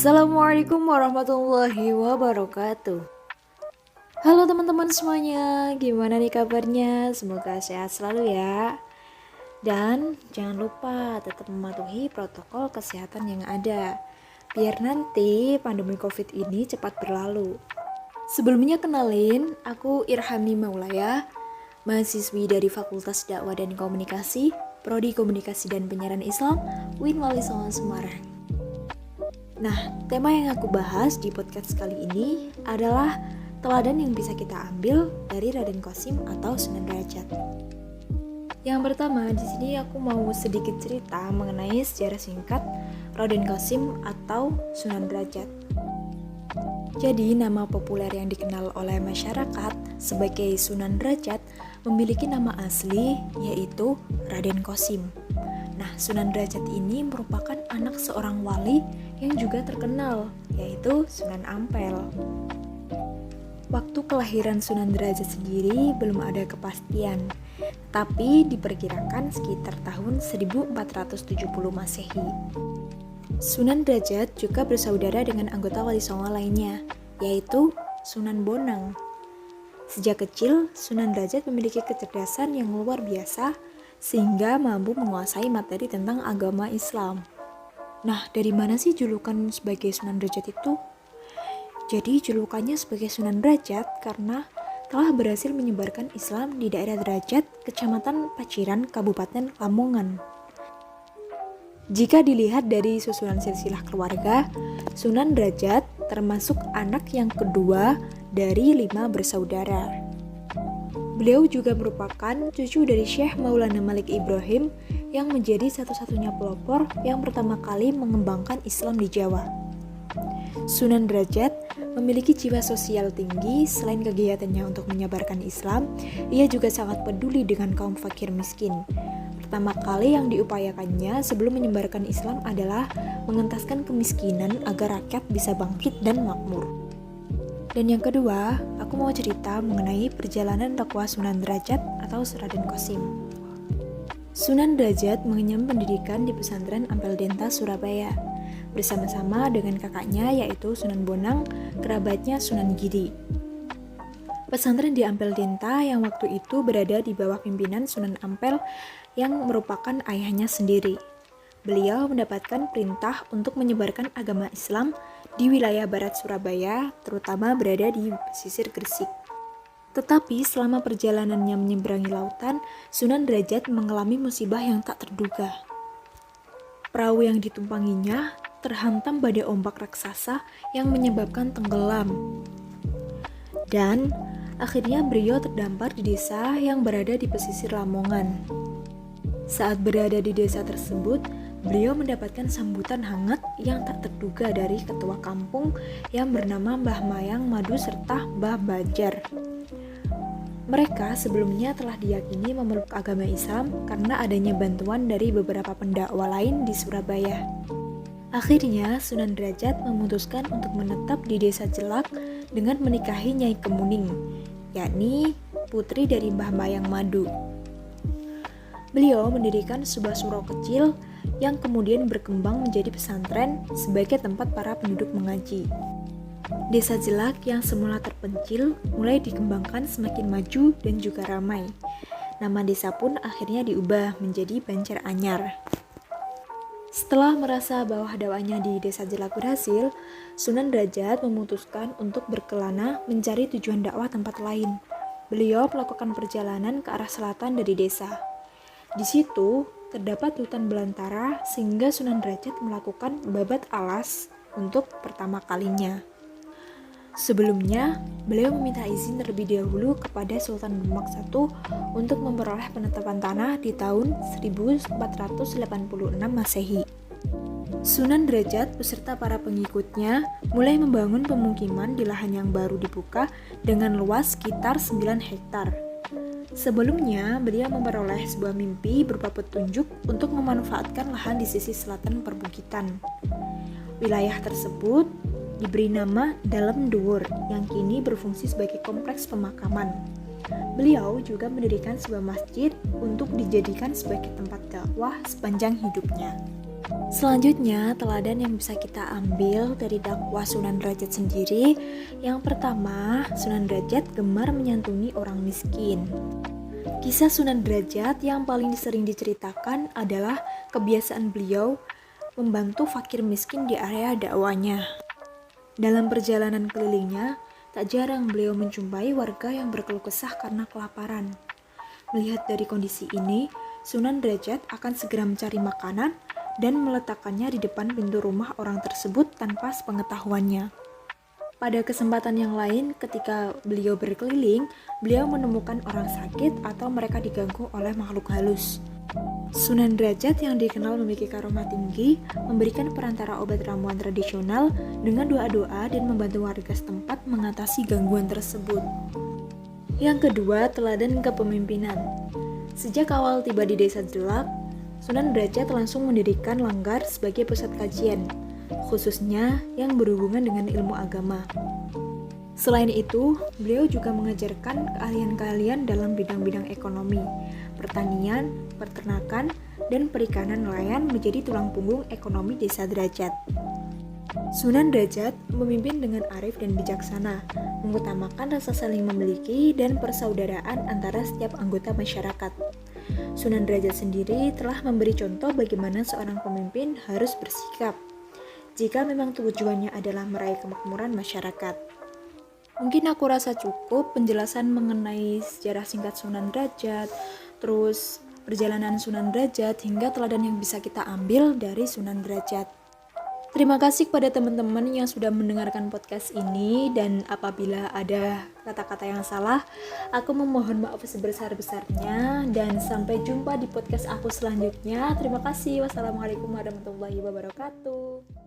Assalamualaikum warahmatullahi wabarakatuh. Halo teman-teman semuanya, gimana nih kabarnya? Semoga sehat selalu ya. Dan jangan lupa tetap mematuhi protokol kesehatan yang ada, biar nanti pandemi COVID ini cepat berlalu. Sebelumnya kenalin, aku Irhami Maulaya, mahasiswi dari Fakultas Dakwah dan Komunikasi, Prodi Komunikasi dan Penyiaran Islam, UIN Wali Songo Semarang. Nah, tema yang aku bahas di podcast kali ini adalah teladan yang bisa kita ambil dari Raden Qasim atau Sunan Derajat. Yang pertama, di sini aku mau sedikit cerita mengenai sejarah singkat Raden Qasim atau Sunan Derajat. Jadi, nama populer yang dikenal oleh masyarakat sebagai Sunan Derajat memiliki nama asli yaitu Raden Qasim. Nah, Sunan Derajat ini merupakan anak seorang wali yang juga terkenal, yaitu Sunan Ampel. Waktu kelahiran Sunan Derajat sendiri belum ada kepastian, tapi diperkirakan sekitar tahun 1470 Masehi. Sunan Derajat juga bersaudara dengan anggota Wali Songo lainnya, yaitu Sunan Bonang. Sejak kecil, Sunan Derajat memiliki kecerdasan yang luar biasa sehingga mampu menguasai materi tentang agama Islam. Nah, dari mana sih julukan sebagai Sunan Derajat itu? Jadi julukannya sebagai Sunan Derajat karena telah berhasil menyebarkan Islam di daerah Derajat, Kecamatan Paciran, Kabupaten Lamongan. Jika dilihat dari susunan silsilah keluarga, Sunan Derajat termasuk anak yang kedua dari 5 bersaudara. Beliau juga merupakan cucu dari Syekh Maulana Malik Ibrahim yang menjadi satu-satunya pelopor yang pertama kali mengembangkan Islam di Jawa. Sunan Derajat memiliki jiwa sosial tinggi. Selain kegiatannya untuk menyebarkan Islam, ia juga sangat peduli dengan kaum fakir miskin. Pertama kali yang diupayakannya sebelum menyebarkan Islam adalah mengentaskan kemiskinan agar rakyat bisa bangkit dan makmur. Dan yang kedua, aku mau cerita mengenai perjalanan dakwah Sunan Derajat atau Raden Qasim. Sunan Derajat mengenyam pendidikan di pesantren Ampel Denta, Surabaya, bersama-sama dengan kakaknya yaitu Sunan Bonang, kerabatnya Sunan Giri. Pesantren di Ampel Denta yang waktu itu berada di bawah pimpinan Sunan Ampel yang merupakan ayahnya sendiri. Beliau mendapatkan perintah untuk menyebarkan agama Islam di wilayah barat Surabaya, terutama berada di pesisir Gresik. Tetapi selama perjalanannya menyeberangi lautan, Sunan Derajat mengalami musibah yang tak terduga. Perahu yang ditumpanginya terhantam badai ombak raksasa yang menyebabkan tenggelam. Dan akhirnya beliau terdampar di desa yang berada di pesisir Lamongan. Saat berada di desa tersebut, beliau mendapatkan sambutan hangat yang tak terduga dari ketua kampung yang bernama Mbah Mayang Madu serta Mbah Bajar. Mereka sebelumnya telah diyakini memeluk agama Islam karena adanya bantuan dari beberapa pendakwa lain di Surabaya. Akhirnya Sunan Derajat memutuskan untuk menetap di desa Jelak dengan menikahi Nyai Kemuning, yakni putri dari Mbah Mayang Madu. Beliau mendirikan sebuah surau kecil yang kemudian berkembang menjadi pesantren sebagai tempat para penduduk mengaji. Desa Jelak yang semula terpencil mulai dikembangkan semakin maju dan juga ramai. Nama desa pun akhirnya diubah menjadi Banjaranyar. Setelah merasa bahwa dakwahnya di Desa Jelak berhasil, Sunan Derajat memutuskan untuk berkelana mencari tujuan dakwah tempat lain. Beliau melakukan perjalanan ke arah selatan dari desa. Di situ terdapat hutan belantara sehingga Sunan Derajat melakukan babat alas untuk pertama kalinya. Sebelumnya, beliau meminta izin terlebih dahulu kepada Sultan Demak I untuk memperoleh penetapan tanah di tahun 1486 Masehi. Sunan Derajat beserta para pengikutnya mulai membangun pemukiman di lahan yang baru dibuka dengan luas sekitar 9 hektar. Sebelumnya, beliau memperoleh sebuah mimpi berupa petunjuk untuk memanfaatkan lahan di sisi selatan perbukitan. Wilayah tersebut diberi nama Dalem Dhuwur yang kini berfungsi sebagai kompleks pemakaman. Beliau juga mendirikan sebuah masjid untuk dijadikan sebagai tempat dakwah sepanjang hidupnya. Selanjutnya, teladan yang bisa kita ambil dari dakwah Sunan Derajat sendiri. Yang pertama, Sunan Derajat gemar menyantuni orang miskin. Kisah Sunan Derajat yang paling sering diceritakan adalah kebiasaan beliau membantu fakir miskin di area dakwahnya. Dalam perjalanan kelilingnya, tak jarang beliau menjumpai warga yang berkeluh kesah karena kelaparan. Melihat dari kondisi ini, Sunan Derajat akan segera mencari makanan dan meletakkannya di depan pintu rumah orang tersebut tanpa sepengetahuannya. Pada kesempatan yang lain, ketika beliau berkeliling, beliau menemukan orang sakit atau mereka diganggu oleh makhluk halus. Sunan Derajat yang dikenal memiliki karomah tinggi, memberikan perantara obat ramuan tradisional dengan doa-doa dan membantu warga setempat mengatasi gangguan tersebut. Yang kedua, teladan kepemimpinan. Sejak awal tiba di Desa Jelak, Sunan Derajat langsung mendirikan Langgar sebagai pusat kajian, khususnya yang berhubungan dengan ilmu agama. Selain itu, beliau juga mengajarkan keahlian-keahlian dalam bidang-bidang ekonomi, pertanian, peternakan, dan perikanan nelayan menjadi tulang punggung ekonomi Desa Derajat. Sunan Derajat memimpin dengan arif dan bijaksana, mengutamakan rasa saling memiliki dan persaudaraan antara setiap anggota masyarakat. Sunan Derajat sendiri telah memberi contoh bagaimana seorang pemimpin harus bersikap jika memang tujuannya adalah meraih kemakmuran masyarakat. Mungkin aku rasa cukup penjelasan mengenai sejarah singkat Sunan Derajat, terus perjalanan Sunan Derajat hingga teladan yang bisa kita ambil dari Sunan Derajat. Terima kasih kepada teman-teman yang sudah mendengarkan podcast ini, dan apabila ada kata-kata yang salah, aku memohon maaf sebesar-besarnya, dan sampai jumpa di podcast aku selanjutnya. Terima kasih. Wassalamualaikum warahmatullahi wabarakatuh.